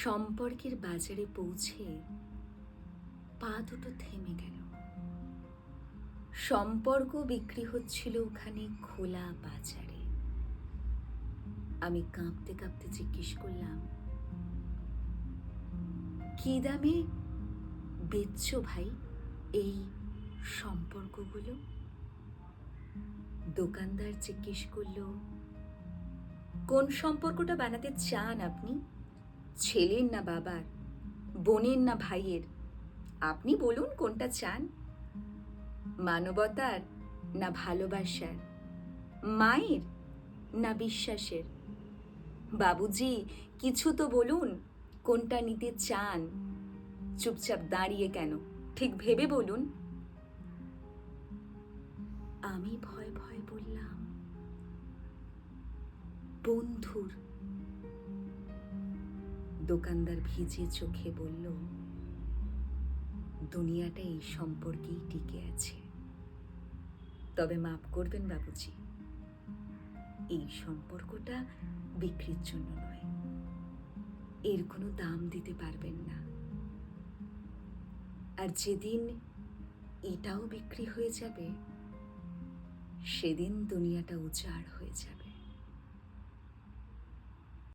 সম্পর্কের বাজারে পৌঁছে পা দুটো থেমে গেল। সম্পর্ক বিক্রি হচ্ছিল ওখানে খোলা বাজারে। আমি কাঁপতে কাঁপতে জিজ্ঞেস করলাম, কি দামে বেচছো ভাই এই সম্পর্কগুলো? দোকানদার জিজ্ঞেস করলো, কোন সম্পর্কটা বানাতে চান আপনি? ছেলের না বাবার, বোনের না ভাইয়ের? আপনি বলুন কোনটা চান? মানবতার না ভালোবাসার? মায়ের না বিশ্বাসের? বাবুজি, কিছু তো বলুন, কোনটা নিতে চান? চুপচাপ দাঁড়িয়ে কেন? ঠিক ভেবে বলুন। আমি ভয় ভয় বললাম, বন্ধুর। দোকানদার ভিজে চোখে বলল, দুনিয়াটা এই সম্পর্কেই টিকে আছে। তবে মাফ করবেন বাবুজি, এই সম্পর্কটা বিক্রির জন্য নয়। এর কোনো দাম দিতে পারবেন না। আর যেদিন এটাও বিক্রি হয়ে যাবে, সেদিন দুনিয়াটা উজাড় হয়ে যাবে।